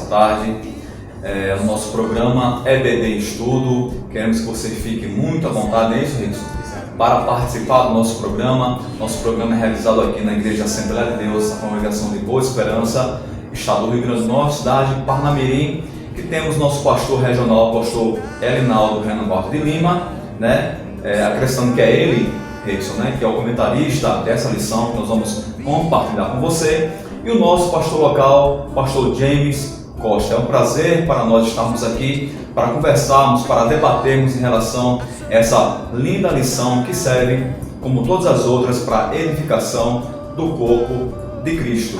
tarde. O nosso programa EBD em Estudo. Queremos que você fique muito à vontade, é isso, Rickson? Para participar do nosso programa. Nosso programa é realizado aqui na Igreja Assembleia de Deus, na Congregação de Boa Esperança, Estado do Rio Grande do Norte, cidade de Parnamirim, que temos nosso pastor regional, o pastor Elinaldo Renovato de Lima, né? Acrescentando que é ele, Rickson, né? Que é o comentarista dessa lição que nós vamos compartilhar com você, e o nosso pastor local, pastor James Costa. É um prazer para nós estarmos aqui para conversarmos, para debatermos em relação a essa linda lição que serve, como todas as outras, para a edificação do corpo de Cristo.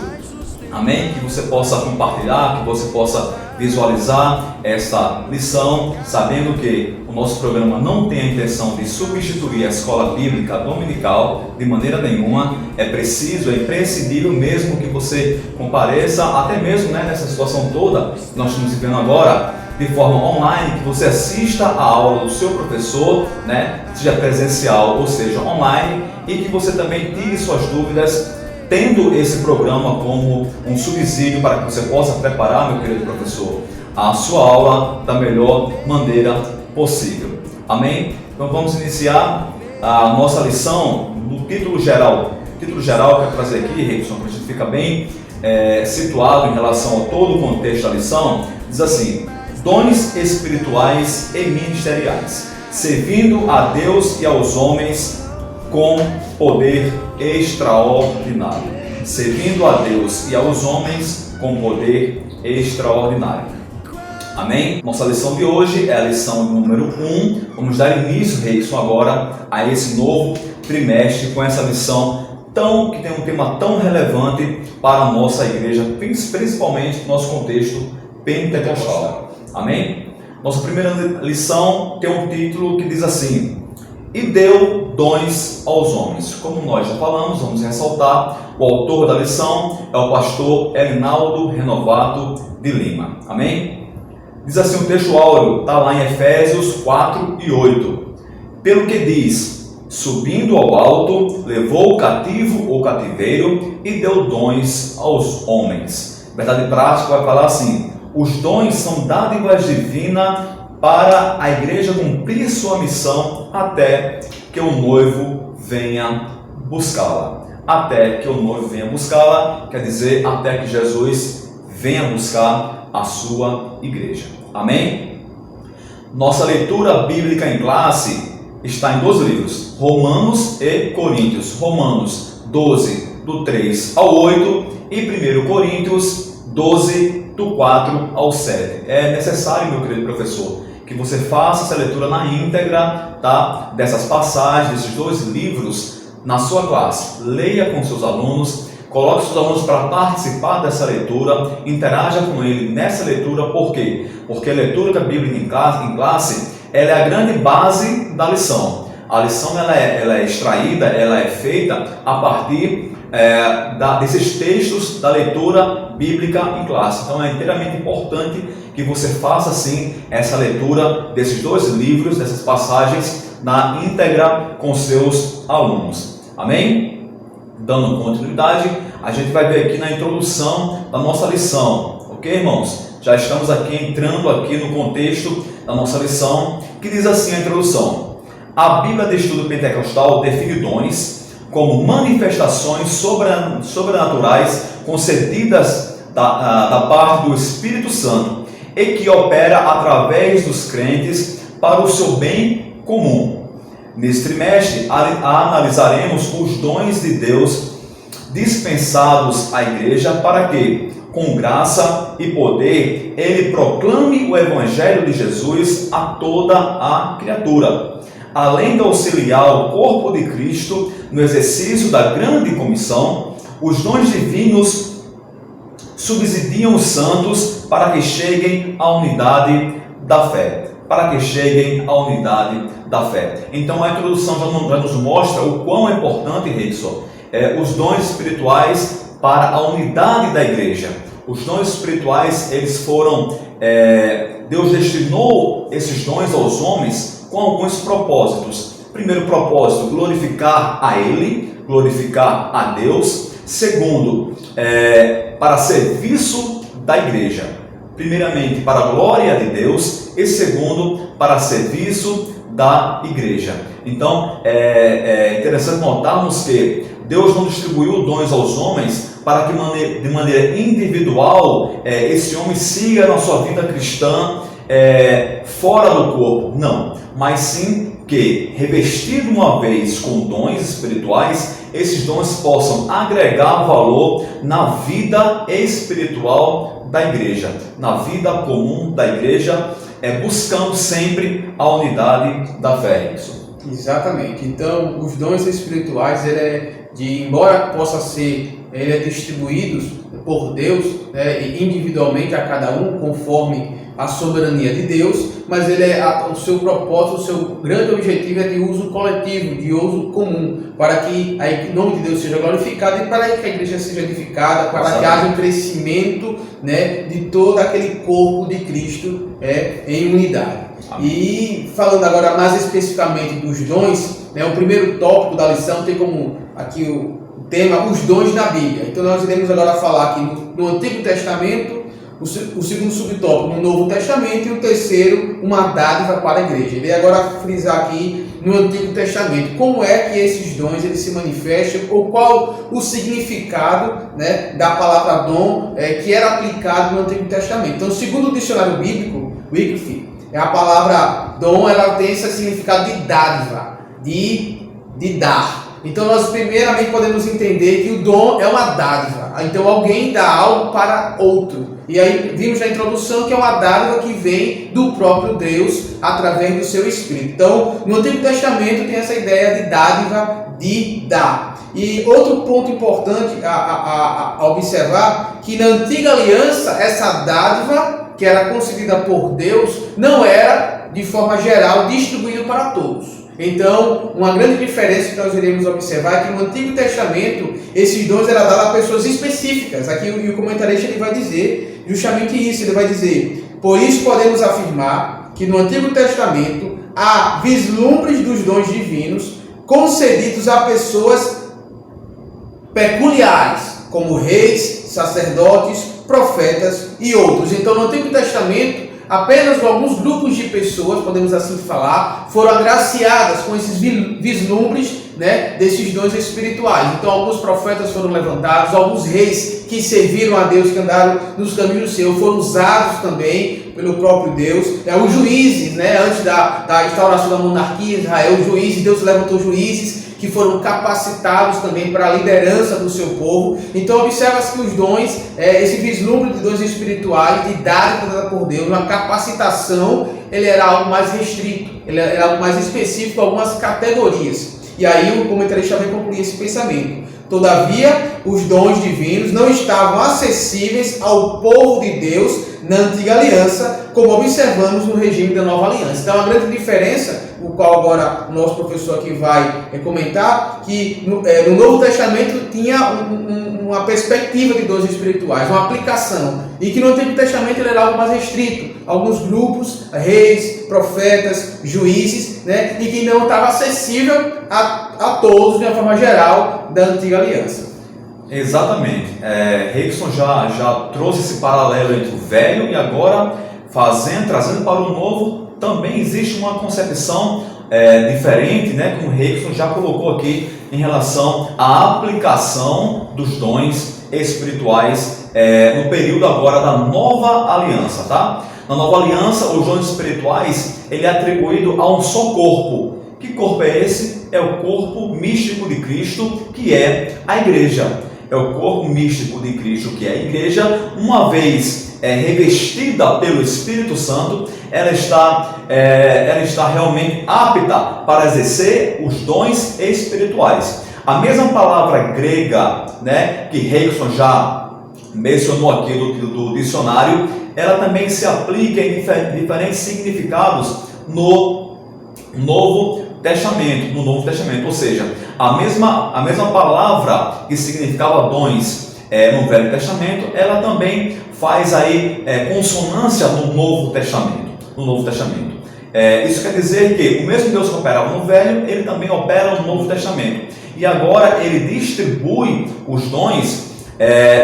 Amém? Que você possa compartilhar, que você possa visualizar essa lição, sabendo que o nosso programa não tem a intenção de substituir a escola bíblica dominical de maneira nenhuma. É preciso, é imprescindível mesmo que você compareça, até mesmo nessa situação toda que nós estamos vivendo agora, de forma online, que você assista a aula do seu professor, seja presencial ou seja online, e que você também tire suas dúvidas, tendo esse programa como um subsídio para que você possa preparar, meu querido professor, a sua aula da melhor maneira possível. Amém? Então vamos iniciar a nossa lição no título geral. O título geral que eu quero trazer aqui, Rickson, para a gente ficar bem situado em relação a todo o contexto da lição, diz assim: dons espirituais e ministeriais, servindo a Deus e aos homens com poder extraordinário. Servindo a Deus e aos homens com poder extraordinário. Amém? Nossa lição de hoje é a lição número 1. Vamos dar início, Rickson, agora a esse novo trimestre com essa lição que tem um tema tão relevante para a nossa igreja, principalmente no nosso contexto pentecostal. Amém? Nossa primeira lição tem um título que diz assim: e deu dons aos homens. Como nós já falamos, vamos ressaltar, o autor da lição é o pastor Elinaldo Renovato de Lima. Amém? Diz assim o texto áureo, está lá em Efésios 4 e 8. Pelo que diz: subindo ao alto, levou o cativo ou cativeiro e deu dons aos homens. Verdade prática vai falar assim: os dons são dádivas divinas para a igreja cumprir sua missão até que o noivo venha buscá-la. Até que o noivo venha buscá-la, quer dizer, até que Jesus venha buscar a sua igreja. Amém? Nossa leitura bíblica em classe está em 2 livros, Romanos e Coríntios. Romanos 12, do 3 ao 8, e 1 Coríntios 12, do 4 ao 7. É necessário, meu querido professor, que você faça essa leitura na íntegra, dessas passagens, desses 2 livros, na sua classe. Leia com seus alunos, coloque seus alunos para participar dessa leitura, interaja com ele nessa leitura. Por quê? Porque a leitura da Bíblia em classe ela é a grande base da lição. A lição ela é extraída, ela é feita a partir desses textos da leitura bíblica em classe. Então é inteiramente importante que você faça assim essa leitura desses 2 livros, dessas passagens na íntegra com seus alunos. Amém? Dando continuidade, a gente vai ver aqui na introdução da nossa lição. Ok, irmãos? Já estamos aqui entrando aqui no contexto da nossa lição, que diz assim a introdução: a Bíblia de Estudo Pentecostal define dons como manifestações sobrenaturais concedidas da parte do Espírito Santo e que opera através dos crentes para o seu bem comum. Neste trimestre, analisaremos os dons de Deus dispensados à igreja para que, com graça e poder, ele proclame o Evangelho de Jesus a toda a criatura, além de auxiliar o corpo de Cristo no exercício da grande comissão. Os dons divinos subsidiam os santos para que cheguem à unidade da fé. Então a introdução já nos mostra o quão é importante, Rickson, os dons espirituais para a unidade da igreja. Os dons espirituais, eles foram, Deus destinou esses dons aos homens com alguns propósitos. Primeiro propósito, glorificar a Ele, glorificar a Deus. Segundo, para serviço da igreja. primeiramente para a glória de Deus e segundo para serviço da igreja. Então é interessante notarmos que Deus não distribuiu dons aos homens para que de maneira individual esse homem siga na sua vida cristã fora do corpo, não, mas sim que, revestido uma vez com dons espirituais, esses dons possam agregar valor na vida espiritual da igreja, na vida comum da igreja, buscando sempre a unidade da fé. Exatamente. Então, os dons espirituais, embora possa ser distribuídos por Deus, individualmente a cada um, conforme a soberania de Deus, mas o seu propósito, o seu grande objetivo é de uso coletivo, de uso comum, para que o nome de Deus seja glorificado e para que a igreja seja edificada, para que haja um crescimento, de todo aquele corpo de Cristo em unidade. Amém. E falando agora mais especificamente dos dons, o primeiro tópico da lição tem como aqui o tema os dons na Bíblia. Então nós iremos agora falar aqui no Antigo Testamento, o segundo subtópico no Novo Testamento e o terceiro, uma dádiva para a igreja. Ele agora frisar aqui no Antigo Testamento como é que esses dons eles se manifestam, ou qual o significado da palavra dom que era aplicado no Antigo Testamento. Então, segundo o dicionário bíblico, Wycliffe, a palavra dom ela tem esse significado de dádiva, de dar. Então nós primeiramente podemos entender que o dom é uma dádiva. Então alguém dá algo para outro. E aí vimos na introdução que é uma dádiva que vem do próprio Deus através do seu Espírito. Então no Antigo Testamento tem essa ideia de dádiva, de dar. E outro ponto importante a observar, que na Antiga Aliança essa dádiva que era concedida por Deus não era de forma geral distribuída para todos. Então, uma grande diferença que nós iremos observar é que no Antigo Testamento, esses dons eram dados a pessoas específicas. Aqui o comentarista ele vai dizer justamente isso, ele vai dizer: por isso podemos afirmar que no Antigo Testamento há vislumbres dos dons divinos concedidos a pessoas peculiares, como reis, sacerdotes, profetas e outros. Então, no Antigo Testamento, apenas alguns grupos de pessoas, podemos assim falar, foram agraciadas com esses vislumbres desses dons espirituais. Então alguns profetas foram levantados, alguns reis que serviram a Deus, que andaram nos caminhos do Senhor, foram usados também pelo próprio Deus. Os juízes, antes da instauração da monarquia em Israel, os juízes, Deus levantou juízes que foram capacitados também para a liderança do seu povo. Então observa-se que os dons, esse vislumbre de dons espirituais, de dádiva dada por Deus, uma capacitação, ele era algo mais restrito, ele era algo mais específico, algumas categorias. E aí o comentarista vai concluir esse pensamento. Todavia, os dons divinos não estavam acessíveis ao povo de Deus na Antiga Aliança, como observamos no regime da Nova Aliança. Então, a grande diferença, o qual agora o nosso professor aqui vai comentar, que no Novo Testamento tinha uma perspectiva de dons espirituais, uma aplicação, e que no Antigo Testamento ele era algo mais restrito, alguns grupos, reis, profetas, juízes, e que não estava acessível a todos de uma forma geral da Antiga Aliança. Exatamente. Rickson já trouxe esse paralelo entre o velho e agora trazendo para o novo, também existe uma concepção diferente, como o Rickson já colocou aqui em relação à aplicação dos dons espirituais no período agora da Nova Aliança, tá? Na Nova Aliança, os dons espirituais ele é atribuído a um só corpo. Que corpo é esse? É o corpo místico de Cristo, que é a igreja. É o corpo místico de Cristo, que é a igreja. Uma vez revestida pelo Espírito Santo, ela está realmente apta para exercer os dons espirituais. A mesma palavra grega, que Rickson já mencionou aqui do dicionário, ela também se aplica em diferentes significados no Novo Testamento, ou seja, a mesma palavra que significava dons no Velho Testamento, ela também faz aí consonância no Novo Testamento. Isso quer dizer que o mesmo Deus que operava no Velho, ele também opera no Novo Testamento. E agora ele distribui os dons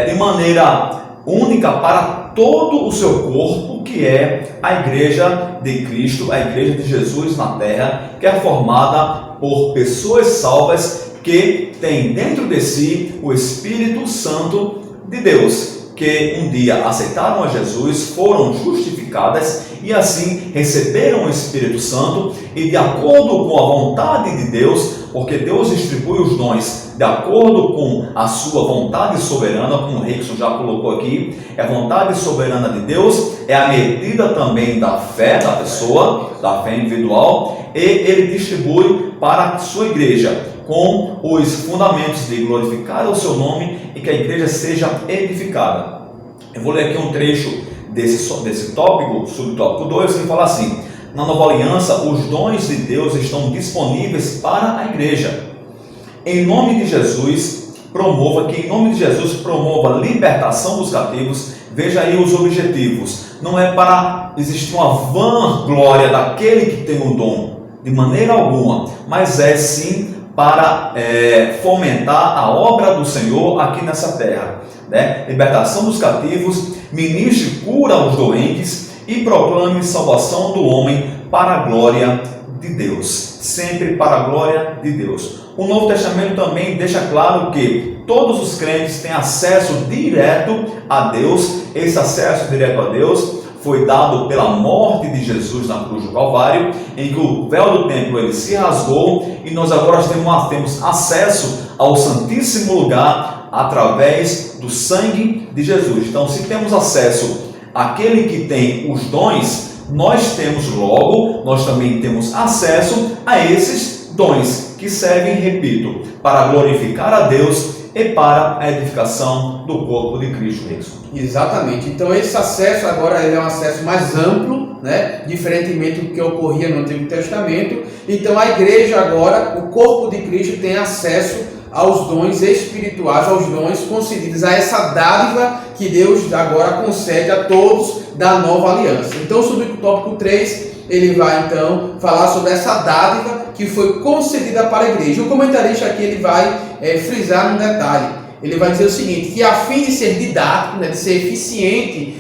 de maneira única para todo o seu corpo, que é a igreja de Cristo, a igreja de Jesus na terra, que é formada por pessoas salvas que têm dentro de si o Espírito Santo de Deus, que um dia aceitaram a Jesus, foram justificadas e assim receberam o Espírito Santo, e de acordo com a vontade de Deus, porque Deus distribui os dons de acordo com a sua vontade soberana, como o Rickson já colocou aqui, é a vontade soberana de Deus, é a medida também da fé da pessoa, da fé individual, e ele distribui para a sua igreja, com os fundamentos de glorificar o seu nome e que a igreja seja edificada. Eu vou ler aqui um trecho desse tópico, subtópico 2, que fala assim: na nova aliança, os dons de Deus estão disponíveis para a igreja. Em nome de Jesus, promova a libertação dos cativos. Veja aí os objetivos. Não é para existir uma vanglória daquele que tem um dom, de maneira alguma, mas é sim para fomentar a obra do Senhor aqui nessa terra, né? Libertação dos cativos, ministre cura aos doentes e proclame salvação do homem para a glória de Deus, sempre para a glória de Deus. O Novo Testamento também deixa claro que todos os crentes têm acesso direto a Deus. Esse acesso direto a Deus foi dado pela morte de Jesus na cruz do Calvário, em que o véu do templo ele se rasgou e nós agora temos acesso ao Santíssimo Lugar através do sangue de Jesus. Então, se temos acesso àquele que tem os dons, nós também temos acesso a esses dons que servem, repito, para glorificar a Deus e para a edificação do corpo de Cristo mesmo. Exatamente. Então esse acesso agora é um acesso mais amplo, né? Diferentemente do que ocorria no Antigo Testamento. Então a igreja agora, o corpo de Cristo, tem acesso aos dons espirituais, aos dons concedidos, a essa dádiva que Deus agora concede a todos da nova aliança. Então sobre o tópico 3, ele vai então falar sobre essa dádiva que foi concedida para a igreja. O comentarista aqui ele vai frisar um detalhe. Ele vai dizer o seguinte, que a fim de ser didático, né, de ser eficiente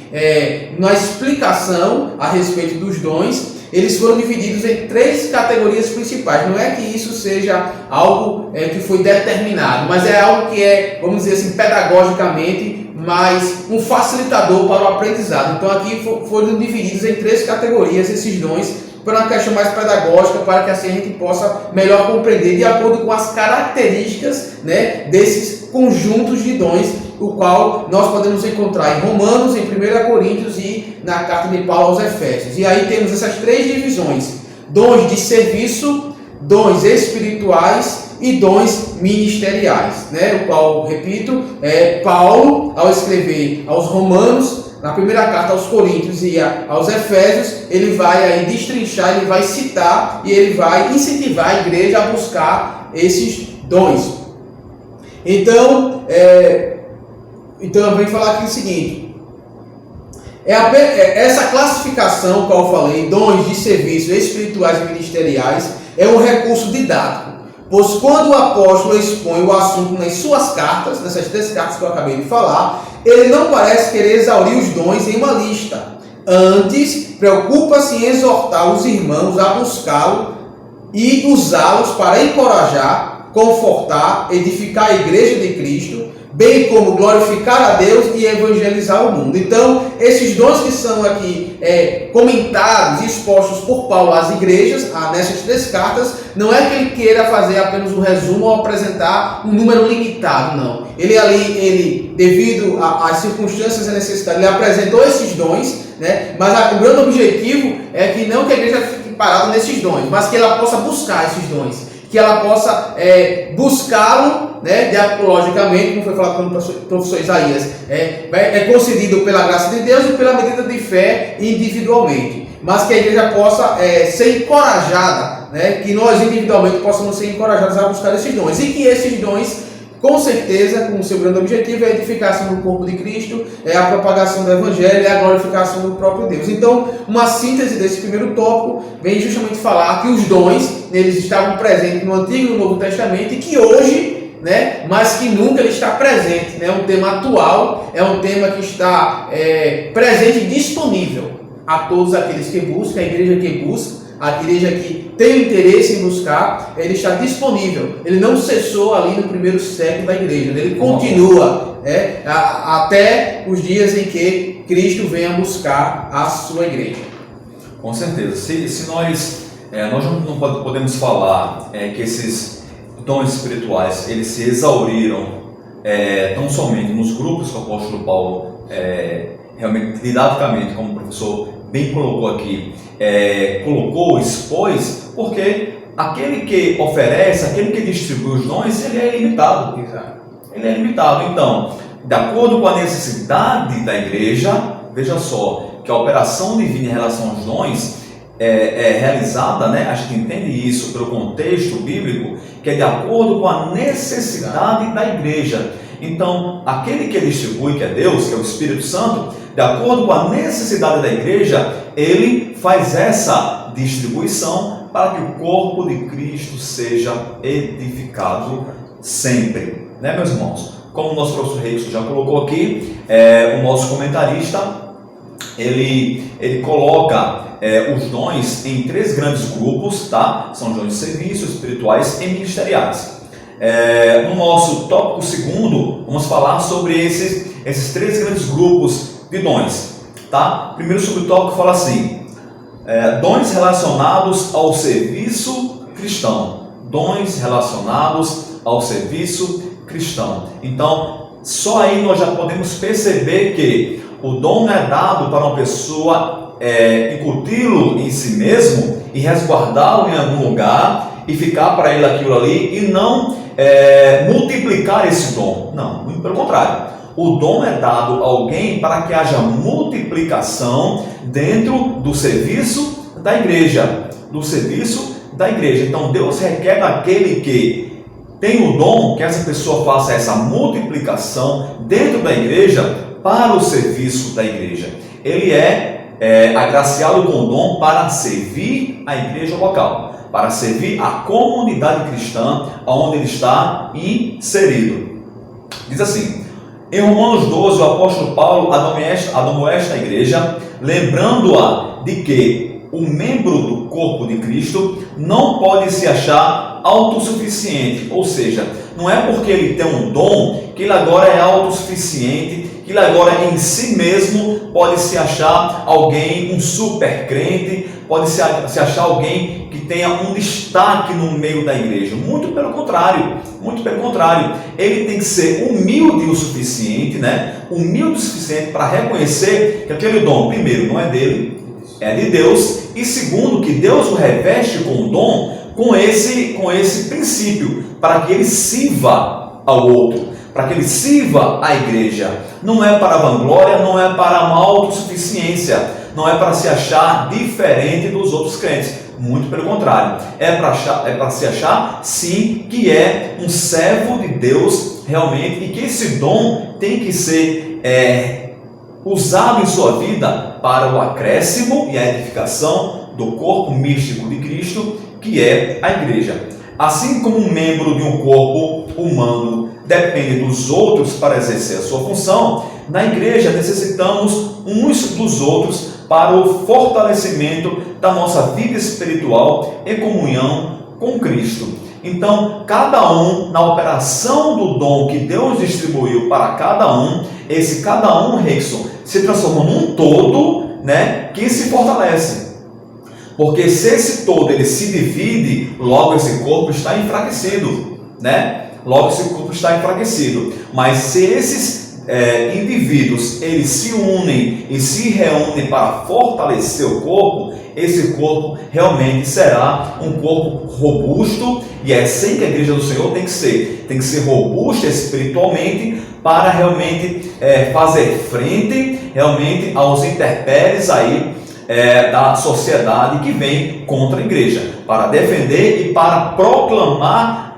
na explicação a respeito dos dons, eles foram divididos em 3 categorias principais. Não é que isso seja algo que foi determinado, mas é algo que é, vamos dizer assim, pedagogicamente, mais um facilitador para o aprendizado. Então aqui foram divididos em 3 categorias esses dons, para uma questão mais pedagógica, para que assim a gente possa melhor compreender de acordo com as características, né, desses conjuntos de dons, o qual nós podemos encontrar em Romanos, em 1 Coríntios e na carta de Paulo aos Efésios. E aí temos essas 3 divisões: dons de serviço, dons espirituais e dons ministeriais, né? O qual, repito, Paulo, ao escrever aos Romanos, na primeira carta aos Coríntios e aos Efésios, ele vai aí destrinchar, ele vai citar e ele vai incentivar a igreja a buscar esses dons. Então eu venho falar aqui o seguinte: essa classificação que eu falei, dons de serviço espirituais e ministeriais, é um recurso didático, pois quando o apóstolo expõe o assunto nas suas cartas, nessas 3 cartas que eu acabei de falar, ele não parece querer exaurir os dons em uma lista. Antes, preocupa-se em exortar os irmãos a buscá-lo e usá-los para encorajar, confortar, edificar a igreja de Cristo, bem como glorificar a Deus e evangelizar o mundo. Então, esses dons que são aqui comentados e expostos por Paulo às igrejas, nessas 3 cartas, não é que ele queira fazer apenas um resumo ou apresentar um número limitado, não. Ele devido às circunstâncias e necessidades, ele apresentou esses dons, né? Mas o grande objetivo é que não que a igreja fique parada nesses dons, mas que ela possa buscar esses dons, que ela possa buscá-lo, né, logicamente, como foi falado pelo professor Isaías, é concedido pela graça de Deus e pela medida de fé individualmente, mas que a igreja possa ser encorajada, né, que nós individualmente possamos ser encorajados a buscar esses dons, e que esses dons, com certeza, com o seu grande objetivo, é a edificação do corpo de Cristo, é a propagação do Evangelho, é a glorificação do próprio Deus. Então, uma síntese desse primeiro tópico vem justamente falar que os dons, eles estavam presentes no Antigo e no Novo Testamento, e que hoje né? Mas que nunca ele está presente, né? É um tema atual, é um tema que está presente e disponível a todos aqueles que buscam, a igreja que busca, a igreja que tem interesse em buscar, ele está disponível. Ele não cessou ali no primeiro século da igreja, ele continua até os dias em que Cristo venha buscar a sua igreja. Com certeza. Se nós não podemos falar que esses dons espirituais eles se exauriram tão somente nos grupos que o apóstolo Paulo realmente didaticamente, como o professor bem colocou aqui, expôs, porque aquele que oferece, aquele que distribui os dons, ele é limitado. Exato. Ele é limitado. Então, de acordo com a necessidade da igreja, veja só, que a operação divina em relação aos dons é realizada, né? A gente entende isso pelo contexto bíblico, que é de acordo com a necessidade da igreja. Então, aquele que distribui, que é Deus, que é o Espírito Santo, de acordo com a necessidade da igreja, ele faz essa distribuição para que o corpo de Cristo seja edificado sempre, né, meus irmãos? Como o nosso professor Reis já colocou aqui, o nosso comentarista, ele coloca os dons em 3 grandes grupos, tá? São dons de serviço, espirituais e ministeriais. No nosso tópico segundo, vamos falar sobre esses 3 grandes grupos de dons, tá? Primeiro subtópico fala assim, dons relacionados ao serviço cristão. Dons relacionados ao serviço cristão. Então, só aí nós já podemos perceber que o dom não é dado para uma pessoa incuti-lo em si mesmo e resguardá-lo em algum lugar e ficar para ele aquilo ali e não multiplicar esse dom. Não, muito pelo contrário. O dom é dado a alguém para que haja multiplicação dentro do serviço da igreja. Então, Deus requer daquele que tem o dom que essa pessoa faça essa multiplicação dentro da igreja para o serviço da igreja. Ele é agraciado com o dom para servir a igreja local, para servir a comunidade cristã onde ele está inserido. Diz assim, em Romanos 12, o apóstolo Paulo admoesta a igreja, lembrando-a de que o membro do corpo de Cristo não pode se achar autossuficiente, ou seja, não é porque ele tem um dom que ele agora é autossuficiente, que ele agora em si mesmo pode se achar alguém, um super crente, pode se achar alguém que tenha um destaque no meio da igreja. Muito pelo contrário, ele tem que ser humilde o suficiente, né? Humilde o suficiente para reconhecer que aquele dom, primeiro, não é dele, é de Deus, e segundo, que Deus o reveste com o dom, com esse princípio, para que ele sirva ao outro, para que ele sirva à igreja. Não é para vanglória, não é para uma autossuficiência, não é para se achar diferente dos outros crentes. Muito pelo contrário, é para se achar, sim, que é um servo de Deus realmente, e que esse dom tem que ser usado em sua vida para o acréscimo e a edificação do corpo místico de Cristo, que é a igreja. Assim como um membro de um corpo humano depende dos outros para exercer a sua função, na igreja necessitamos uns dos outros para o fortalecimento da nossa vida espiritual em comunhão com Cristo. Então, cada um, na operação do dom que Deus distribuiu para cada um, esse cada um, Reison, se transforma num todo, né, que se fortalece. Porque se esse todo ele se divide, logo esse corpo está enfraquecido, né? Mas se esses indivíduos eles se unem e se reúnem para fortalecer o corpo, esse corpo realmente será um corpo robusto, e é assim que a igreja do Senhor tem que ser robusta espiritualmente para realmente fazer frente realmente aos intempéries aí da sociedade que vem contra a igreja, para defender e para proclamar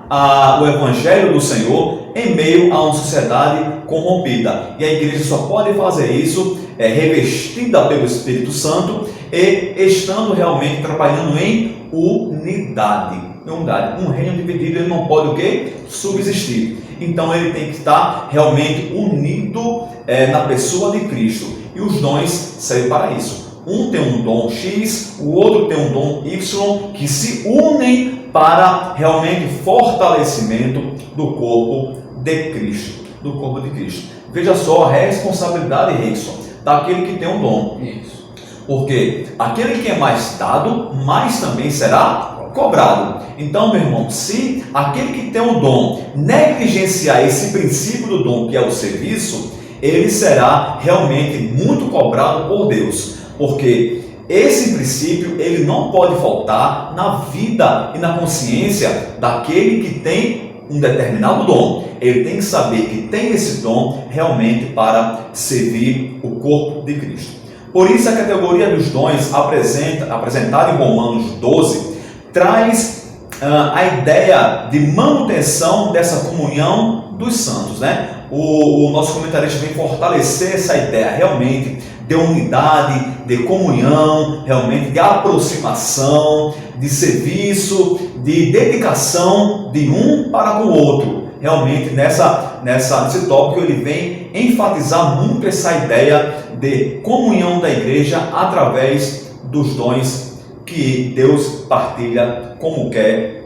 o Evangelho do Senhor em meio a uma sociedade corrompida. E a igreja só pode fazer isso revestida pelo Espírito Santo e estando realmente trabalhando em unidade. em unidade. Um reino dividido, ele não pode o quê? Subsistir. Então ele tem que estar realmente unido na pessoa de Cristo. E os dons servem para isso. Um tem um dom X, o outro tem um dom Y, que se unem para realmente fortalecimento do corpo de Cristo. Do corpo de Cristo. Veja só a responsabilidade, Rickson, daquele que tem um dom. Isso. Porque aquele que é mais dado, mais também será cobrado. Então, meu irmão, se aquele que tem o dom negligenciar esse princípio do dom, que é o serviço, ele será realmente muito cobrado por Deus. Porque esse princípio, ele não pode faltar na vida e na consciência daquele que tem um determinado dom. Ele tem que saber que tem esse dom realmente para servir o corpo de Cristo. Por isso a categoria dos dons apresentada em Romanos 12 traz a ideia de manutenção dessa comunhão dos santos, né? O nosso comentarista vem fortalecer essa ideia realmente de unidade, de comunhão, realmente de aproximação, de serviço, de dedicação de um para com o outro. Realmente nesse tópico ele vem enfatizar muito essa ideia de comunhão da igreja através dos dons que Deus partilha como quer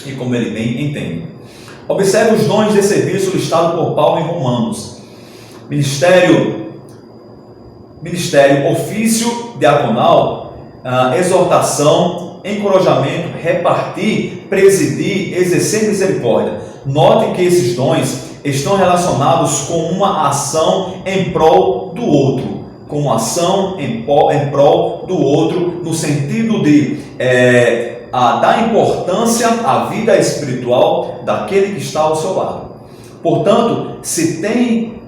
e como ele bem entende. Observe os dons de serviço listados por Paulo em Romanos. Ministério, ofício diaconal, exortação, encorajamento, repartir, presidir, exercer misericórdia. Note que esses dons estão relacionados com uma ação em prol do outro, com uma ação em prol do outro, no sentido de dar importância à vida espiritual daquele que está ao seu lado. Portanto, se tem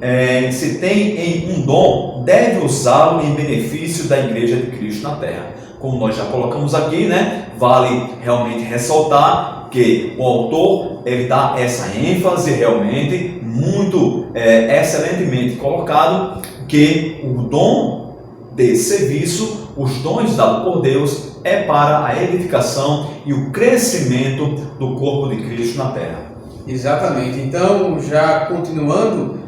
um dom, deve usá-lo em benefício da Igreja de Cristo na Terra. Como nós já colocamos aqui, né? Vale realmente ressaltar que o autor ele dá essa ênfase realmente muito excelentemente colocado, que o dom de serviço, os dons dados por Deus, é para a edificação e o crescimento do corpo de Cristo na Terra. Exatamente. Então, já continuando,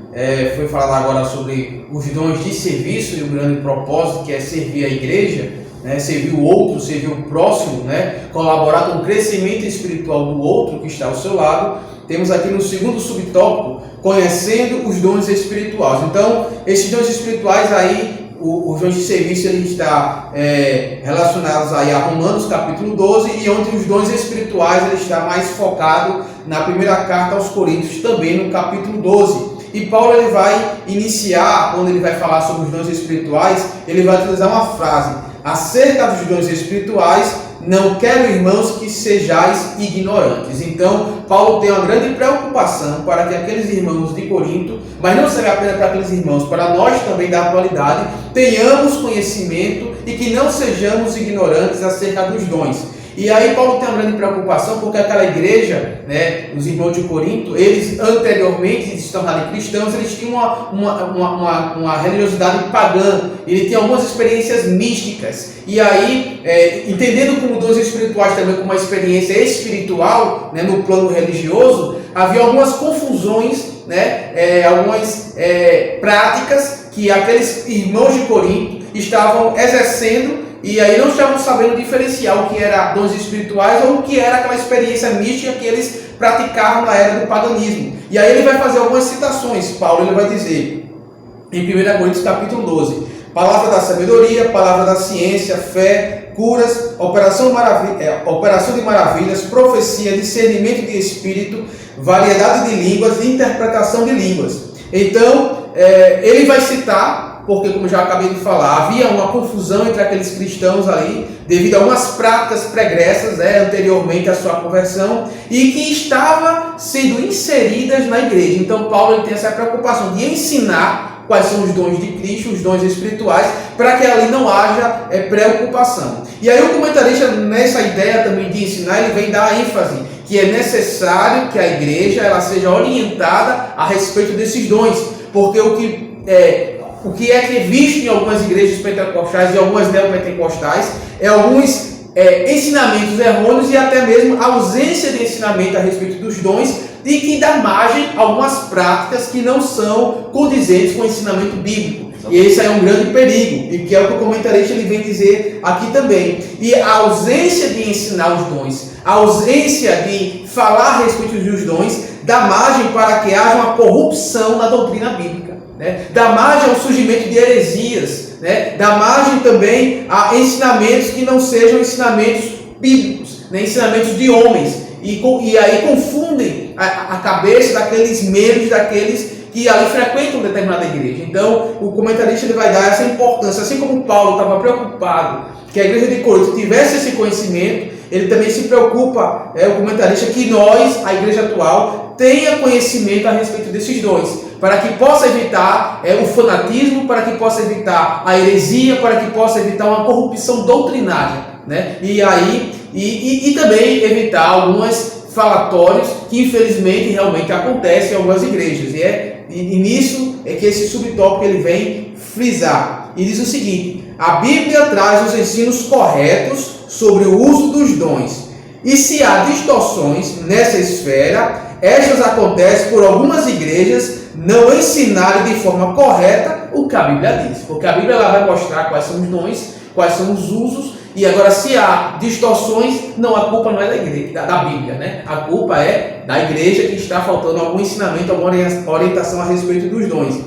foi falar agora sobre os dons de serviço e o grande propósito que é servir a igreja, né? Servir o outro, servir o próximo, né? Colaborar com o crescimento espiritual do outro que está ao seu lado. Temos aqui no segundo subtópico, conhecendo os dons espirituais. Então, esses dons espirituais aí, os dons de serviço, ele está relacionados aí a Romanos capítulo 12, e onde os dons espirituais ele está mais focado na primeira carta aos Coríntios, também no capítulo 12. E Paulo ele vai iniciar, quando ele vai falar sobre os dons espirituais, ele vai utilizar uma frase: acerca dos dons espirituais, não quero, irmãos, que sejais ignorantes. Então, Paulo tem uma grande preocupação para que aqueles irmãos de Corinto, mas não será apenas para aqueles irmãos, para nós também da atualidade, tenhamos conhecimento e que não sejamos ignorantes acerca dos dons. E aí Paulo tem uma grande preocupação porque aquela igreja, né, os irmãos de Corinto, eles anteriormente, de se tornarem cristãos, eles tinham uma religiosidade pagã, eles tinham algumas experiências místicas. E aí, entendendo como dons espirituais também como uma experiência espiritual, né, no plano religioso, havia algumas confusões, né, algumas práticas que aqueles irmãos de Corinto estavam exercendo. E aí não estavam sabendo diferenciar o que era dons espirituais ou o que era aquela experiência mística que eles praticavam na era do paganismo. E aí ele vai fazer algumas citações. Paulo ele vai dizer, em 1 Coríntios capítulo 12, palavra da sabedoria, palavra da ciência, fé, curas, operação de maravilhas, profecia, discernimento de espírito, variedade de línguas e interpretação de línguas. Então, ele vai citar, porque como já acabei de falar, havia uma confusão entre aqueles cristãos ali, devido a algumas práticas pregressas, anteriormente à sua conversão, e que estavam sendo inseridas na igreja. Então Paulo ele tem essa preocupação de ensinar quais são os dons de Cristo, os dons espirituais, para que ali não haja preocupação. E aí o comentarista, nessa ideia também de ensinar, ele vem dar ênfase que é necessário que a igreja ela seja orientada a respeito desses dons, porque o que é visto em algumas igrejas pentecostais e algumas neopentecostais é alguns ensinamentos errôneos e até mesmo a ausência de ensinamento a respeito dos dons e que dá margem a algumas práticas que não são condizentes com o ensinamento bíblico. E esse aí é um grande perigo, e que é o que o comentarista ele vem dizer aqui também. E a ausência de ensinar os dons, a ausência de falar a respeito dos dons, dá margem para que haja uma corrupção na doutrina bíblica, né? Dá margem ao surgimento de heresias, né? Dá margem também a ensinamentos que não sejam ensinamentos bíblicos, né? Ensinamentos de homens, e aí confundem a cabeça daqueles membros, daqueles que ali frequentam determinada igreja. Então, o comentarista ele vai dar essa importância, assim como Paulo estava preocupado que a igreja de Corinto tivesse esse conhecimento, ele também se preocupa, o comentarista, que nós, a igreja atual, tenha conhecimento a respeito desses dons, para que possa evitar o fanatismo, para que possa evitar a heresia, para que possa evitar uma corrupção doutrinária, né? E também evitar alguns falatórios que infelizmente realmente acontecem em algumas igrejas, e nisso é que esse subtópico ele vem frisar, e diz o seguinte: a Bíblia traz os ensinos corretos sobre o uso dos dons, e se há distorções nessa esfera, estas acontecem por algumas igrejas não ensinarem de forma correta o que a Bíblia diz, porque a Bíblia ela vai mostrar quais são os dons, quais são os usos. E agora, se há distorções, não, a culpa não é da igreja, da Bíblia, né? A culpa é da igreja que está faltando algum ensinamento, alguma orientação a respeito dos dons.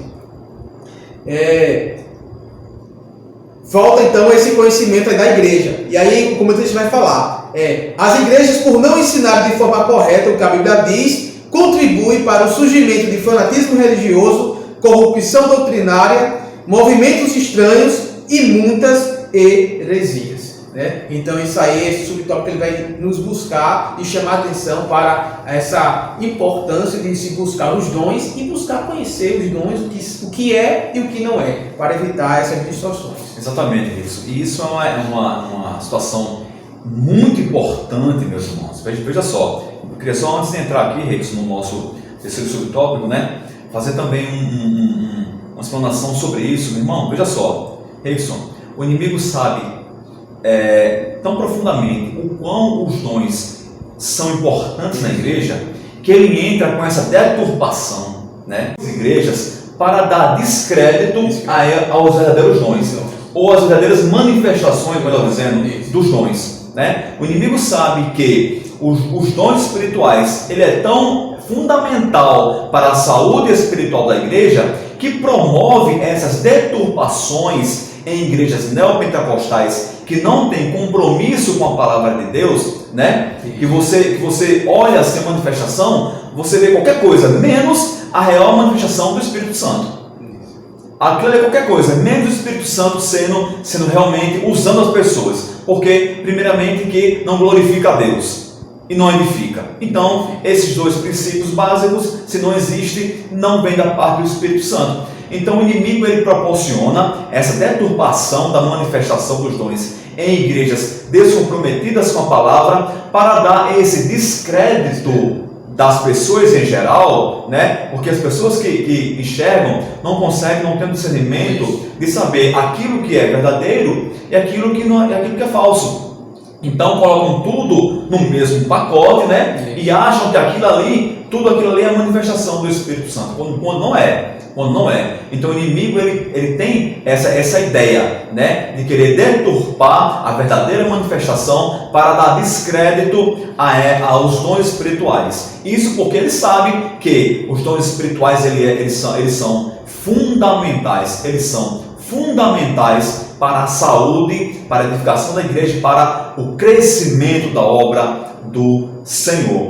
Falta então esse conhecimento aí da igreja. E aí, como a gente vai falar, as igrejas, por não ensinar de forma correta o que a Bíblia diz, contribuem para o surgimento de fanatismo religioso, corrupção doutrinária, movimentos estranhos e muitas heresias. Então isso aí, esse subtópico ele vai nos buscar e chamar a atenção para essa importância de se buscar os dons e buscar conhecer os dons, o que é e o que não é, para evitar essas distorções. Exatamente isso. E isso é uma situação muito importante, meus irmãos. Veja só, eu queria só, antes de entrar aqui, Reis, no nosso terceiro subtópico, né, fazer também uma explanação sobre isso, meu irmão. Veja só, Reison, o inimigo sabe tão profundamente o quão os dons são importantes na igreja, que ele entra com essa deturpação, né, das igrejas para dar descrédito aos verdadeiros dons, ou às verdadeiras manifestações, melhor dizendo, dos dons, né? O inimigo sabe que os dons espirituais ele é tão fundamental para a saúde espiritual da igreja, que promove essas deturpações em igrejas neopentecostais que não tem compromisso com a palavra de Deus, né? Que você olha assim a manifestação, você vê qualquer coisa, menos a real manifestação do Espírito Santo. Aquilo é qualquer coisa, menos o Espírito Santo sendo realmente usando as pessoas, porque primeiramente que não glorifica a Deus e não edifica. Então, esses dois princípios básicos, se não existe, não vem da parte do Espírito Santo. Então o inimigo ele proporciona essa deturpação da manifestação dos dons em igrejas descomprometidas com a palavra, para dar esse descrédito das pessoas em geral, né? Porque as pessoas que enxergam não conseguem, não têm discernimento de saber aquilo que é verdadeiro e aquilo que não é, aquilo que é falso. Então colocam tudo no mesmo pacote, né? E acham que tudo aquilo ali é a manifestação do Espírito Santo, quando não é. Então o inimigo ele tem essa ideia, né, de querer deturpar a verdadeira manifestação para dar descrédito aos dons espirituais. Isso porque ele sabe que os dons espirituais eles são fundamentais, para a saúde, para a edificação da igreja, para o crescimento da obra do Senhor,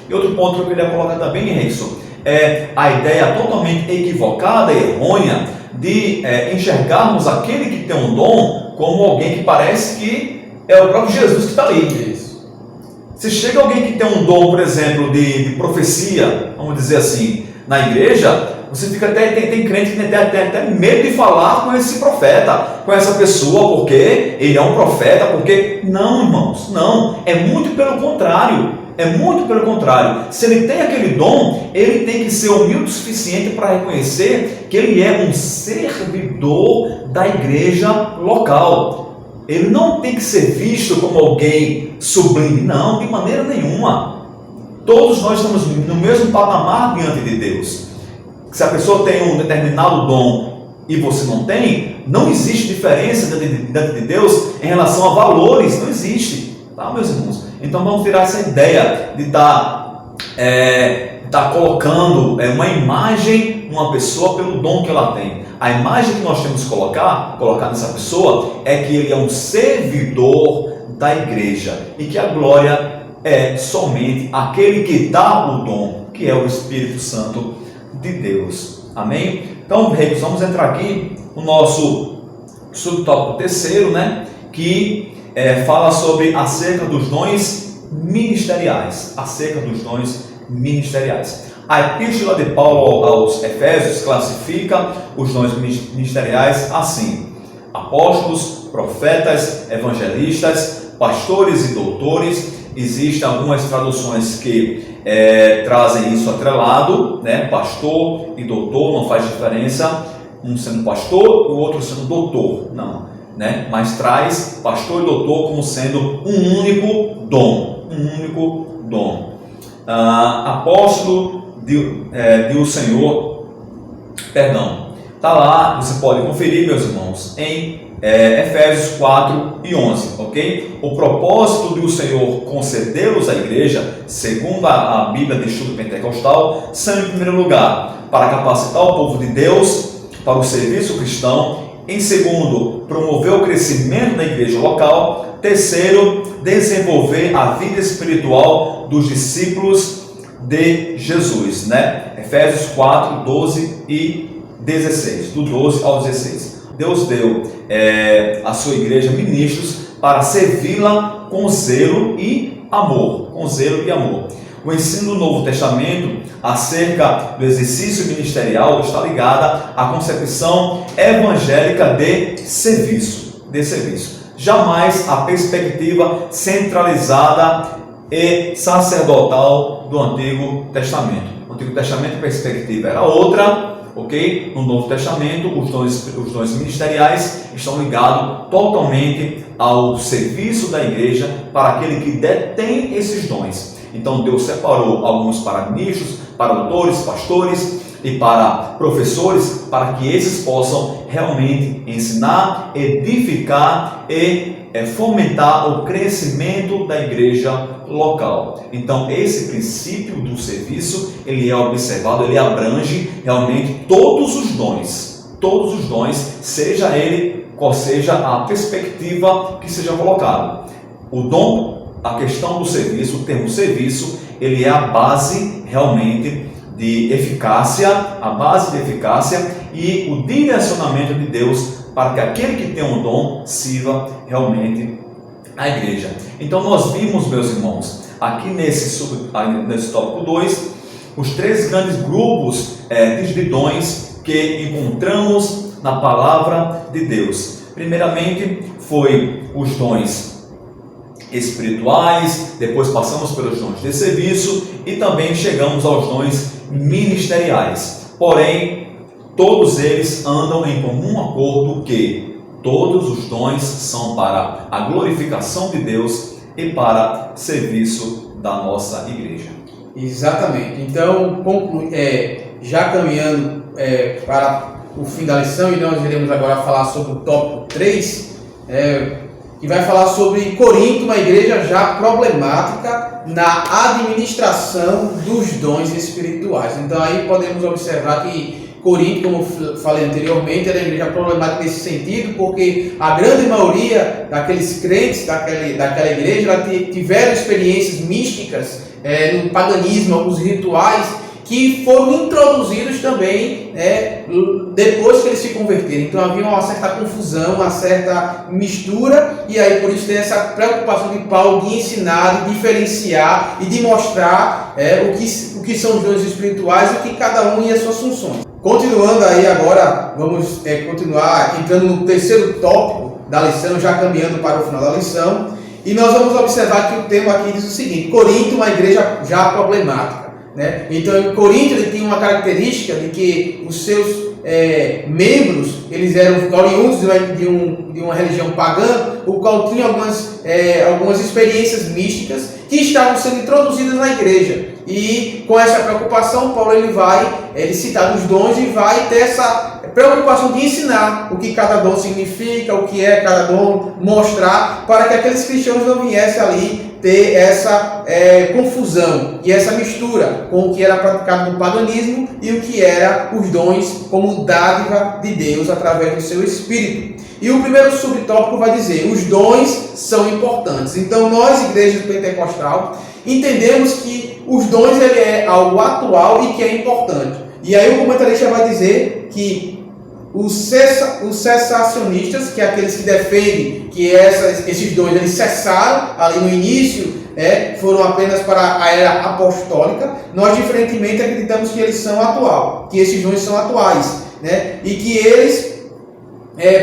E outro ponto que eu queria colocar também, Reison, é a ideia totalmente equivocada e errônea de enxergarmos aquele que tem um dom como alguém que parece que é o próprio Jesus que está ali. Se chega alguém que tem um dom, por exemplo, de profecia, vamos dizer assim, na igreja, você fica tem crente que tem até medo de falar com esse profeta, com essa pessoa, porque ele é um profeta, porque... Não, irmãos, não, é muito pelo contrário. Se ele tem aquele dom, ele tem que ser humilde o suficiente para reconhecer que ele é um servidor da igreja local. ele não tem que ser visto como alguém sublime, não, de maneira nenhuma. Todos nós estamos no mesmo patamar diante de Deus. Se a pessoa tem um determinado dom e você não tem, não existe diferença diante de Deus em relação a valores, não existe, tá, meus irmãos? Então vamos tirar essa ideia de estar colocando uma imagem numa pessoa pelo dom que ela tem. A imagem que nós temos que colocar nessa pessoa é que ele é um servidor da igreja e que a glória é somente aquele que dá o dom, que é o Espírito Santo de Deus. Amém? Então, reis, vamos entrar aqui no nosso subtópico terceiro, né? Que fala sobre acerca dos dons ministeriais. Acerca dos dons ministeriais. A epístola de Paulo aos Efésios classifica os dons ministeriais assim: apóstolos, profetas, evangelistas, pastores e doutores. Existem algumas traduções que trazem isso atrelado, né? Pastor e doutor, não faz diferença, um sendo pastor e o outro sendo doutor, não, né? Mas traz pastor e doutor como sendo um único dom. Apóstolo de o Senhor, perdão, está lá, você pode conferir, meus irmãos, em Efésios 4 e 11, ok? O propósito de o Senhor concedê-los à igreja, segundo a Bíblia de Estudo Pentecostal, são, em primeiro lugar, para capacitar o povo de Deus para o serviço cristão; em segundo, promover o crescimento da igreja local; terceiro, desenvolver a vida espiritual dos discípulos de Jesus, né? Efésios 4, 12 e 16, do 12 ao 16. Deus deu à sua igreja ministros para servi-la com zelo e amor, O ensino do Novo Testamento acerca do exercício ministerial está ligado à concepção evangélica de serviço. Jamais a perspectiva centralizada e sacerdotal do Antigo Testamento. No Antigo Testamento a perspectiva era outra, ok? No Novo Testamento os dons ministeriais estão ligados totalmente ao serviço da igreja para aquele que detém esses dons. Então Deus separou alguns para ministros, para doutores, pastores e para professores, para que esses possam realmente ensinar, edificar e fomentar o crescimento da igreja local. Então esse princípio do serviço, ele é observado, ele abrange realmente todos os dons, seja ele qual seja a perspectiva que seja colocada. O dom, a questão do serviço, o termo serviço, ele é a base realmente de eficácia, e o direcionamento de Deus para que aquele que tem um dom sirva realmente a igreja. Então nós vimos, meus irmãos, aqui nesse tópico 2, os três grandes grupos de dons que encontramos na palavra de Deus. Primeiramente foi os dons espirituais, depois passamos pelos dons de serviço e também chegamos aos dons ministeriais. Porém, todos eles andam em comum acordo que todos os dons são para a glorificação de Deus e para serviço da nossa igreja. Exatamente. Então, já caminhando para o fim da lição, e nós iremos agora falar sobre o tópico 3, que vai falar sobre Corinto, uma igreja já problemática na administração dos dons espirituais. Então aí podemos observar que Corinto, como falei anteriormente, era uma igreja problemática nesse sentido, porque a grande maioria daqueles crentes daquela igreja tiveram experiências místicas no paganismo, alguns rituais que foram introduzidos também depois que eles se converteram. Então havia uma certa confusão, uma certa mistura, e aí por isso tem essa preocupação de Paulo de ensinar, de diferenciar e de mostrar o que são os dons espirituais e o que cada um e as suas funções. Continuando aí agora, vamos continuar entrando no terceiro tópico da lição, já caminhando para o final da lição, e nós vamos observar que o tema aqui diz o seguinte: Corinto, uma igreja já problemática. Então, em Corinto ele tinha uma característica de que os seus membros, eles eram oriundos de uma religião pagã, o qual tinha algumas experiências místicas que estavam sendo introduzidas na igreja. E com essa preocupação, Paulo ele citar os dons e vai ter essa preocupação de ensinar o que cada dom significa, o que é cada dom, mostrar para que aqueles cristãos não viessem ali ter essa confusão e essa mistura com o que era praticado no paganismo e o que era os dons como dádiva de Deus através do seu Espírito. E o primeiro subtópico vai dizer: os dons são importantes. Então nós, igreja pentecostal, entendemos que os dons ele é algo atual e que é importante. E aí o comentarista vai dizer que os cessacionistas, que é aqueles que defendem que esses dons eles cessaram ali no início, foram apenas para a era apostólica, nós diferentemente acreditamos que eles são atual, que esses dons são atuais, né? E que eles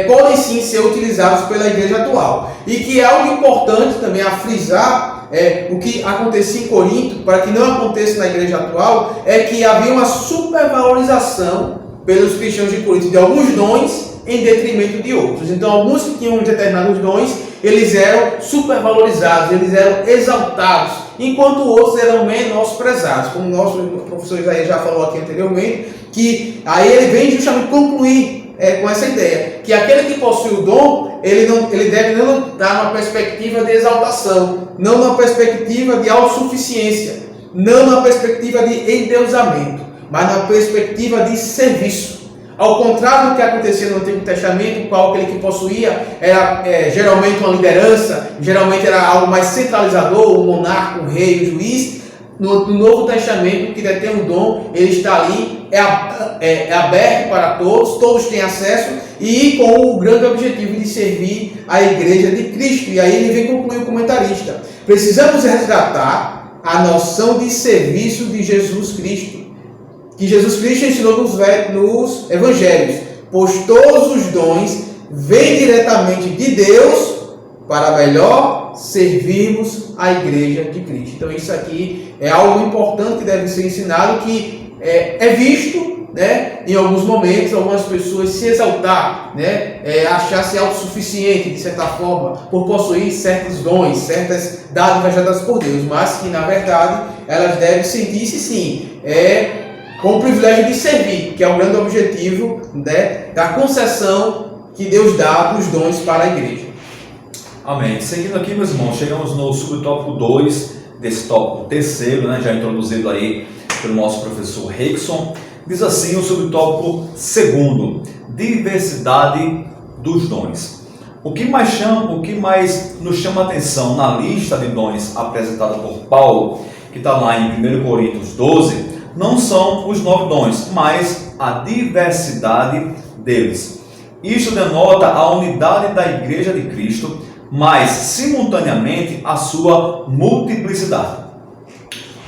podem sim ser utilizados pela igreja atual. E que é algo importante também a frisar, o que acontecia em Corinto, para que não aconteça na igreja atual, é que havia uma supervalorização pelos cristãos de Corinto de alguns dons em detrimento de outros. Então, alguns que tinham determinados dons, eles eram supervalorizados, eles eram exaltados, enquanto outros eram menosprezados. Como o nosso professor Isaías já falou aqui anteriormente, que aí ele vem justamente concluir com essa ideia, que aquele que possui o dom, ele deve não dar uma perspectiva de exaltação, não uma perspectiva de autossuficiência, não uma perspectiva de endeusamento, mas na perspectiva de serviço. Ao contrário do que acontecia no Antigo Testamento, o qual aquele que possuía era geralmente uma liderança, geralmente era algo mais centralizador, um monarca, um rei, um juiz. No Novo Testamento, o que detém o dom, ele está ali, é aberto para todos, todos têm acesso, e com o grande objetivo de servir a igreja de Cristo. E aí ele vem concluir o comentarista: precisamos resgatar a noção de serviço de Jesus Cristo, que Jesus Cristo ensinou nos evangelhos, pois todos os dons vêm diretamente de Deus para melhor servirmos a igreja de Cristo. Então isso aqui é algo importante que deve ser ensinado, que é visto, né, em alguns momentos, algumas pessoas se exaltar, né, achar-se autossuficiente de certa forma, por possuir certos dons, certas dádivas dadas por Deus, mas que na verdade elas devem sentir-se sim, com o privilégio de servir, que é o grande objetivo, né, da concessão que Deus dá dos dons para a igreja. Amém. Seguindo aqui, meus irmãos, chegamos no subtópico 2 desse tópico terceiro, né, já introduzido aí pelo nosso professor Rickson. Diz assim o subtópico segundo: diversidade dos dons. O que mais nos chama a atenção na lista de dons apresentada por Paulo, que está lá em 1 Coríntios 12, não são os 9 dons, mas a diversidade deles. Isto denota a unidade da Igreja de Cristo, mas simultaneamente a sua multiplicidade.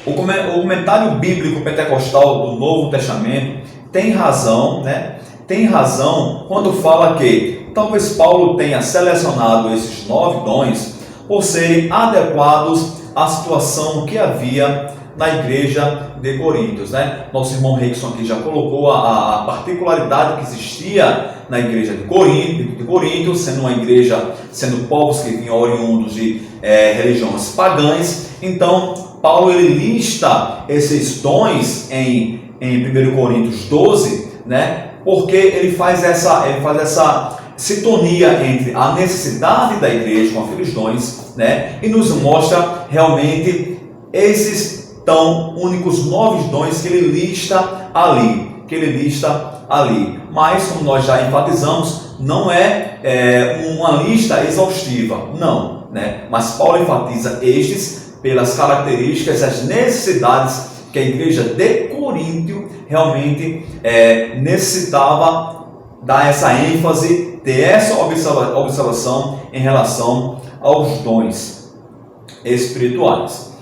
O comentário bíblico pentecostal do Novo Testamento tem razão, né? Tem razão quando fala que talvez Paulo tenha selecionado esses 9 dons por serem adequados à situação que havia na igreja de Coríntios, né? Nosso irmão Rickson aqui já colocou a particularidade que existia na igreja de Corinto, sendo uma igreja, sendo povos que vinham oriundos de religiões pagãs. Então, Paulo ele lista esses dons em 1 Coríntios 12, né? Porque ele faz essa sintonia entre a necessidade da igreja com aqueles dons, né? E nos mostra realmente esses tão únicos 9 dons que ele lista ali, Mas, como nós já enfatizamos, não é uma lista exaustiva, não, né? Mas Paulo enfatiza estes pelas características, as necessidades que a igreja de Corinto realmente necessitava dar essa ênfase, ter essa observação em relação aos dons espirituais.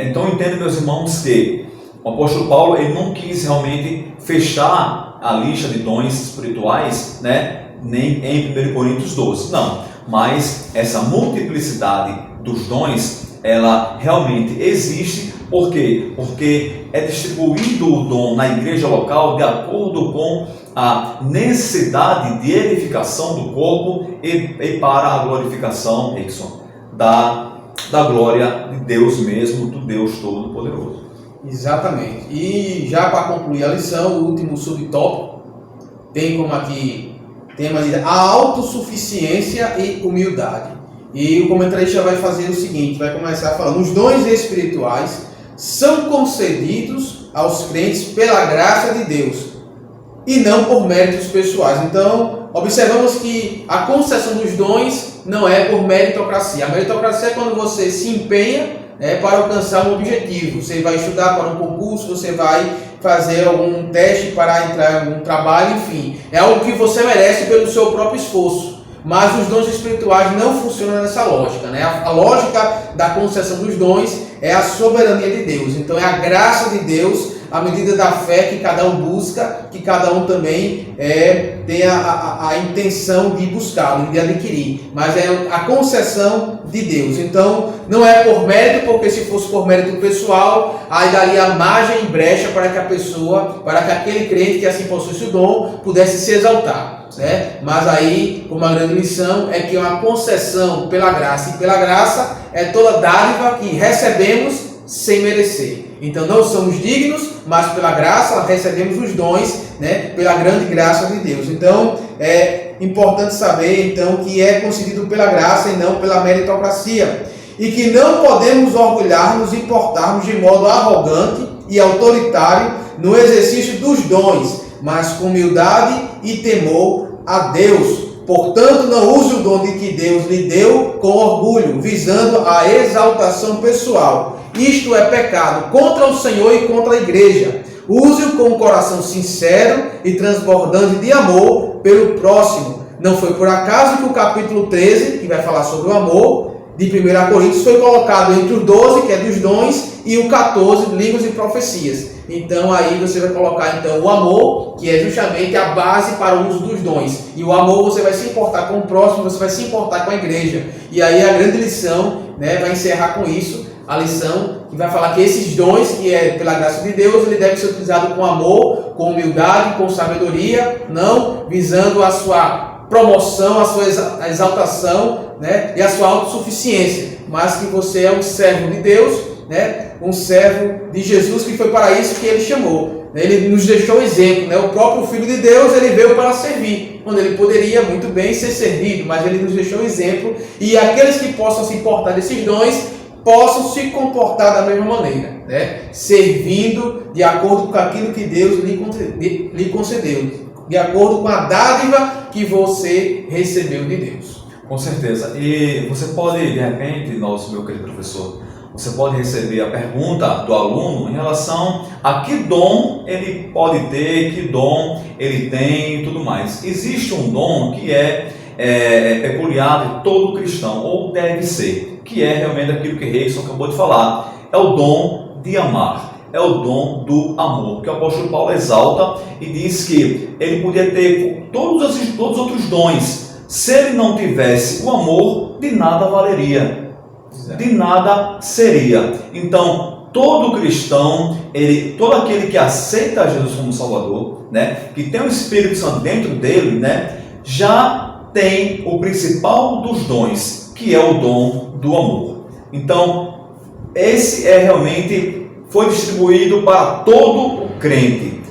Então entendo, meus irmãos, que o apóstolo Paulo ele não quis realmente fechar a lista de dons espirituais, né, nem em 1 Coríntios 12, não, mas essa multiplicidade dos dons, ela realmente existe. Por quê? Porque é distribuído o dom na igreja local de acordo com a necessidade de edificação do corpo e para a glorificação, Rickson, da glória de Deus mesmo, do Deus Todo-Poderoso. Exatamente. E já para concluir a lição, o último subtópico tem como aqui tema de a autossuficiência e humildade. E o comentarista vai fazer o seguinte, vai começar falando: os dons espirituais são concedidos aos crentes pela graça de Deus e não por méritos pessoais. Então, observamos que a concessão dos dons não é por meritocracia. A meritocracia é quando você se empenha para alcançar um objetivo. Você vai estudar para um concurso, você vai fazer algum teste para entrar em algum trabalho, enfim. É algo que você merece pelo seu próprio esforço. Mas os dons espirituais não funcionam nessa lógica, né? A lógica da concessão dos dons é a soberania de Deus. Então é a graça de Deus, à medida da fé que cada um busca, que cada um também tem a intenção de buscá-lo, de adquirir. Mas é a concessão de Deus. Então não é por mérito, porque se fosse por mérito pessoal, aí daria margem e brecha para que a pessoa, para que aquele crente que assim possuísse o dom, pudesse se exaltar. Mas aí, uma grande lição é que é uma concessão pela graça, e pela graça é toda dádiva que recebemos sem merecer. Então não somos dignos, mas pela graça recebemos os dons, pela grande graça de Deus. Então é importante saber então que é concedido pela graça e não pela meritocracia, e que não podemos orgulhar-nos e portarmos de modo arrogante e autoritário no exercício dos dons, mas com humildade e temor a Deus. Portanto, não use o dom de que Deus lhe deu com orgulho, visando a exaltação pessoal. Isto é pecado contra o Senhor e contra a igreja. Use-o com um coração sincero e transbordante de amor pelo próximo. Não foi por acaso que o capítulo 13, que vai falar sobre o amor, de 1 Coríntios, foi colocado entre o 12, que é dos dons, e o 14, línguas e profecias. Então aí você vai colocar então o amor, que é justamente a base para o uso dos dons. E o amor você vai se importar com o próximo, você vai se importar com a igreja. E aí a grande lição, vai encerrar com isso, a lição que vai falar que esses dons, que é pela graça de Deus, ele deve ser utilizado com amor, com humildade, com sabedoria, não visando a sua promoção, a sua exaltação, e a sua autossuficiência, mas que você é um servo de Deus, um servo de Jesus, que foi para isso que ele chamou. Ele nos deixou exemplo, o próprio Filho de Deus, ele veio para servir, quando ele poderia muito bem ser servido, mas ele nos deixou exemplo, e aqueles que possam se importar desses dons, possam se comportar da mesma maneira, servindo de acordo com aquilo que Deus lhe concedeu, de acordo com a dádiva que você recebeu de Deus. Com certeza. E você pode, de repente, meu querido professor, você pode receber a pergunta do aluno em relação a que dom ele pode ter, que dom ele tem e tudo mais. Existe um dom que é peculiar de todo cristão, ou deve ser, que é realmente aquilo que Rickson acabou de falar. É o dom de amar, é o dom do amor, que o apóstolo Paulo exalta e diz que ele podia ter todos os outros dons. Se ele não tivesse o amor, de nada valeria, de nada seria. Então, todo cristão, todo aquele que aceita Jesus como Salvador, que tem o Espírito Santo dentro dele, já tem o principal dos dons, que é o dom do amor. Então, esse foi distribuído para todo crente,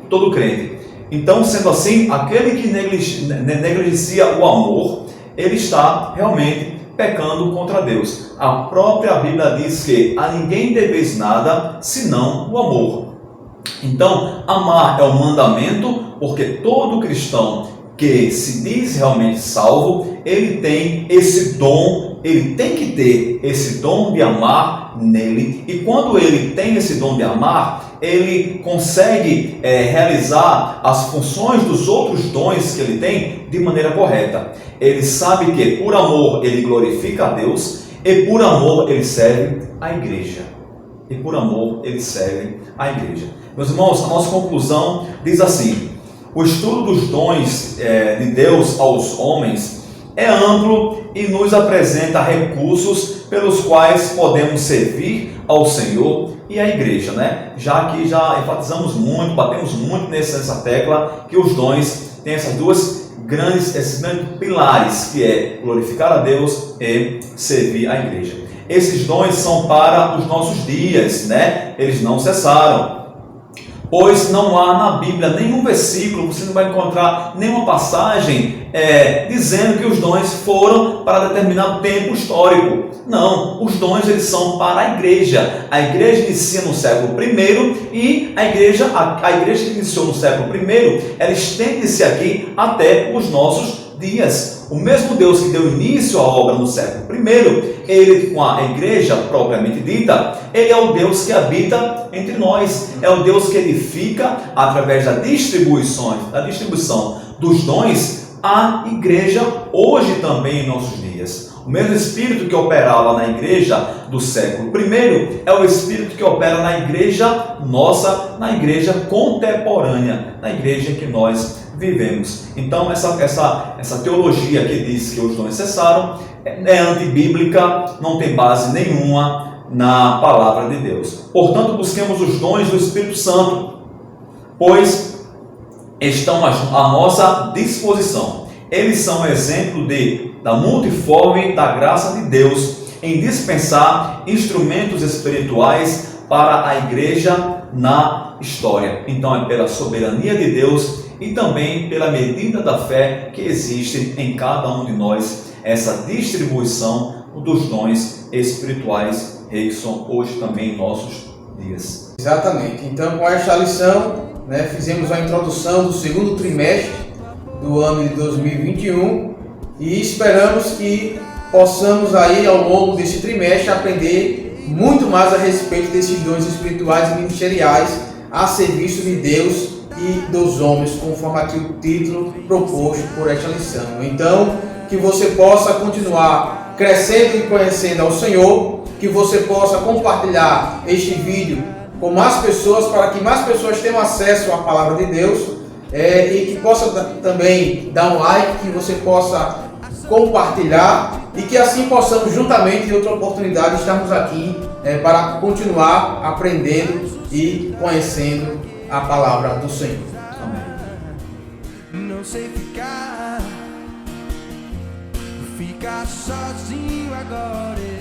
todo crente. Então, sendo assim, aquele que negligencia o amor, ele está realmente pecando contra Deus. A própria Bíblia diz que a ninguém deveis nada, senão o amor. Então, amar é um mandamento, porque todo cristão que se diz realmente salvo, ele tem esse dom, ele tem que ter esse dom de amar nele, e quando ele tem esse dom de amar, ele consegue realizar as funções dos outros dons que ele tem de maneira correta. Ele sabe que por amor ele glorifica a Deus, e por amor ele serve a igreja. Meus irmãos, a nossa conclusão diz assim: o estudo dos dons de Deus aos homens é amplo e nos apresenta recursos pelos quais podemos servir ao Senhor e à igreja, né? Já que já enfatizamos muito, batemos muito nessa tecla, que os dons têm esses dois grandes pilares, que é glorificar a Deus e servir à igreja. Esses dons são para os nossos dias, né? Eles não cessaram. Pois não há na Bíblia nenhum versículo, você não vai encontrar nenhuma passagem dizendo que os dons foram para determinado tempo histórico. Não, os dons eles são para a igreja. A igreja inicia no século I e a igreja que iniciou no século I, ela estende-se aqui até os nossos dias. O mesmo Deus que deu início à obra no século I, ele com a igreja propriamente dita, ele é o Deus que habita entre nós, é o Deus que edifica através da distribuição dos dons à igreja hoje também em nossos dias. O mesmo Espírito que operava na igreja do século I é o Espírito que opera na igreja nossa, na igreja contemporânea, na igreja em que nós vivemos. Então essa teologia que diz que os dons cessaram é antibíblica, não tem base nenhuma na palavra de Deus. Portanto, busquemos os dons do Espírito Santo, pois estão à nossa disposição. Eles são exemplo da multiforme da graça de Deus em dispensar instrumentos espirituais para a igreja na história. Então é pela soberania de Deus e também pela medida da fé que existe em cada um de nós essa distribuição dos dons espirituais, que são hoje também em nossos dias. Exatamente. Então, com esta lição, fizemos a introdução do segundo trimestre do ano de 2021 e esperamos que possamos aí ao longo deste trimestre aprender muito mais a respeito desses dons espirituais e ministeriais a serviço de Deus e dos homens, conforme aqui o título proposto por esta lição. Então, que você possa continuar crescendo e conhecendo ao Senhor, que você possa compartilhar este vídeo com mais pessoas, para que mais pessoas tenham acesso à palavra de Deus, e que possa também dar um like, que você possa compartilhar e que assim possamos juntamente em outra oportunidade estarmos aqui para continuar aprendendo e conhecendo a palavra do Senhor. Amém. Não sei ficar sozinho agora.